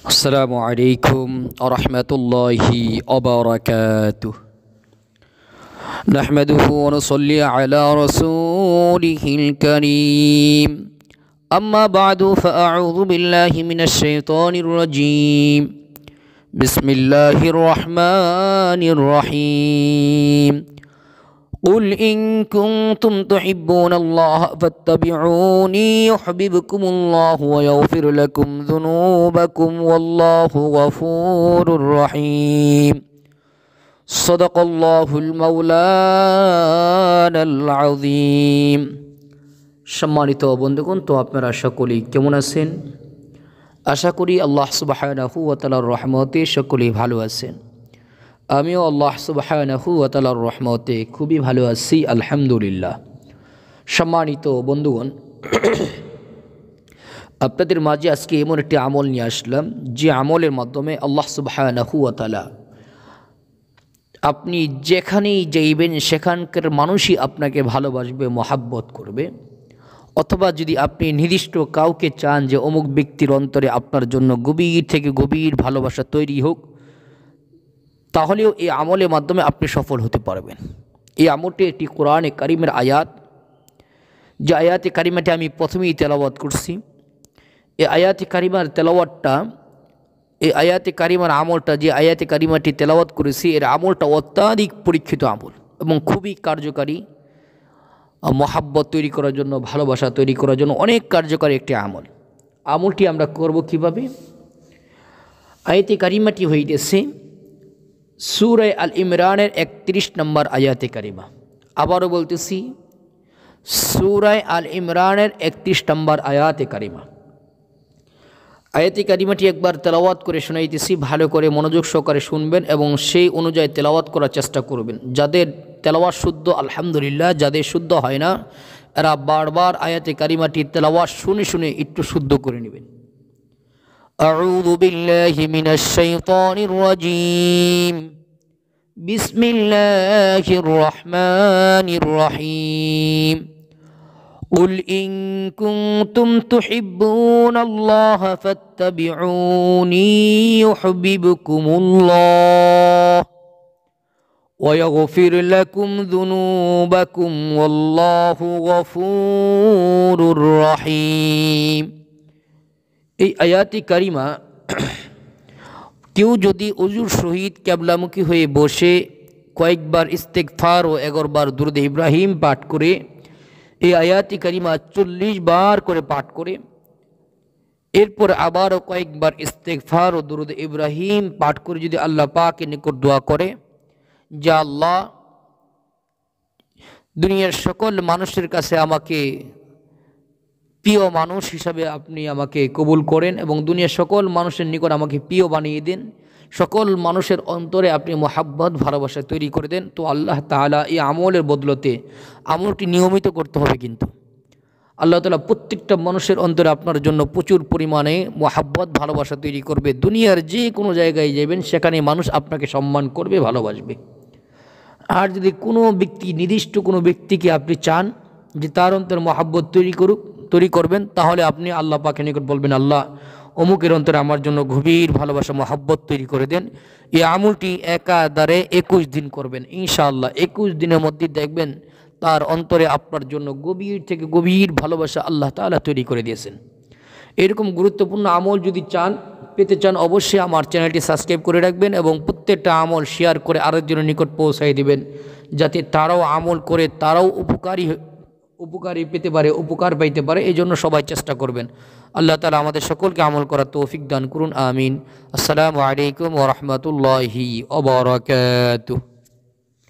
السلام عليكم ورحمة الله وبركاته. نحمده ونصلي على رسوله الكريم. أما بعد فأعوذ بالله من الشيطان الرجيم. بسم الله الرحمن الرحيم. قل إن كنتم تحبون الله فاتبعوني يحببكم الله ويغفر لكم ذنوبكم والله غفور رحيم. صدق الله المولانا العظيم. সম্মানিত বন্ধুগণ, তো আপনারা সকলেই কেমন আছেন? আশা করি আল্লাহ সুবহানাহু ওয়া তাআলার রহমতে সকলেই ভালো আছেন। আমিও আল্লাহ সুবহানাহু ওয়া তাআলার রহমতে খুবই ভালো আছি, আলহামদুলিল্লাহ। সম্মানিত বন্ধুগণ, আপনাদের মাঝে আজকে এমন একটি আমল নিয়ে আসলাম যে আমলের মাধ্যমে আল্লাহ সুবহানাহু ওয়া তাআলা আপনি যেখানেই যাইবেন সেখানকার মানুষই আপনাকে ভালোবাসবে, মহাব্বত করবে। অথবা যদি আপনি নির্দিষ্ট কাউকে চান যে অমুক ব্যক্তির অন্তরে আপনার জন্য গভীর থেকে গভীর ভালোবাসা তৈরি হোক, তাহলেও এই আমলের মাধ্যমে আপনি সফল হতে পারবেন। এই আমলটি একটি কোরআনে কারিমের আয়াত, যে আয়াতে কারিমাটি আমি প্রথমেই তেলাওয়াত করছি। এই আয়াতে কারিমার তেলাওয়াতটা, এই আয়াতে কারিমার আমলটা, যে আয়াতে কারিমাটি তেলাওয়াত করেছি, এর আমলটা অত্যাধিক পরীক্ষিত আমল এবং খুবই কার্যকারী। মহাব্বত তৈরি করার জন্য, ভালোবাসা তৈরি করার জন্য অনেক কার্যকারী একটি আমল। আমলটি আমরা করব কিভাবে? আয়াতে কারিমাটি হইতেছে সূরা আল ইমরানের 31 নম্বর আয়াতে কারিমা। আবারও বলতেছি, সূরা আল ইমরানের 31 নম্বর আয়াতে কারিমা। আয়াতে কারিমাটি একবার তেলাওয়াত করে শোনাইতেছি, ভালো করে মনোযোগ সহকারে শুনবেন এবং সেই অনুযায়ী তেলাওয়াত করার চেষ্টা করবেন। যাদের তেলাওয়াত শুদ্ধ, আলহামদুলিল্লাহ। যাদের শুদ্ধ হয় না, এরা বারবার আয়াতে কারিমাটি তেলাওয়াত শুনে শুনে একটু শুদ্ধ করে নেবেন। আউযু বিল্লাহি মিনাশ শাইতানির রাজীম। বিসমিল্লাহির রহমানির রহিম। قل إن كنتم تحبون الله فاتبعوني يحببكم الله ويغفر لكم ذنوبكم والله غفور رحيم। এই আয়াতি কারিমা কেউ যদি ওযুর সহিত কিবলামুখী হয়ে বসে কয়েকবার ইস্তেগফার ও 11 বার দুরূদ ইব্রাহিম পাঠ করে, এই আয়াতি কারিমা 40 বার করে পাঠ করে, এরপর আবারও কয়েকবার ইস্তেগফার ও দুরূদ ইব্রাহিম পাঠ করে যদি আল্লাহ পাকের নিকট দোয়া করে যে আল্লাহ, দুনিয়ার সকল মানুষের কাছে আমাকে প্রিয় মানুষ হিসাবে আপনি আমাকে কবুল করেন এবং দুনিয়ার সকল মানুষের নিকট আমাকে প্রিয় বানিয়ে দেন, সকল মানুষের অন্তরে আপনি মোহাব্বত ভালোবাসা তৈরি করে দেন, তো আল্লাহ তাআলা এই আমলের বদলতে আমলটি নিয়মিত করতে হবে। কিন্তু আল্লাহ তাআলা প্রত্যেকটা মানুষের অন্তরে আপনার জন্য প্রচুর পরিমাণে মোহাব্বত ভালোবাসা তৈরি করবে। দুনিয়ার যে কোনো জায়গায় যাবেন সেখানে মানুষ আপনাকে সম্মান করবে, ভালোবাসবে। আর যদি কোনো ব্যক্তি, নির্দিষ্ট কোনো ব্যক্তিকে আপনি চান যে তার অন্তরে মোহাব্বত তৈরি করবেন, তাহলে আপনি আল্লাহ পাকের নিকট বলবেন, আল্লাহ, অমুকের অন্তরে আমার জন্য গভীর ভালোবাসা মহাব্বত তৈরি করে দেন। এই আমলটি একাধারে 21 দিন করবেন ইনশাআল্লাহ। 21 দিনের মধ্যে দেখবেন তার অন্তরে আপনার জন্য গভীর থেকে গভীর ভালোবাসা আল্লাহ তাআলা তৈরি করে দিয়েছেন। এরকম গুরুত্বপূর্ণ আমল যদি পেতে চান, অবশ্যই আমার চ্যানেলটি সাবস্ক্রাইব করে রাখবেন এবং প্রত্যেকটা আমল শেয়ার করে আরেকজনের নিকট পৌঁছাই দিবেন, যাতে তারাও আমল করে তারাও উপকারী পেতে পারে, উপকার পাইতে পারে। এই জন্য সবাই চেষ্টা করবেন। আল্লাহ তাআলা আমাদের সকলকে আমল করার তৌফিক দান করুন, আমিন। আসসালামু আলাইকুম ওয়া রাহমাতুল্লাহি ওয়া বারাকাতুহু।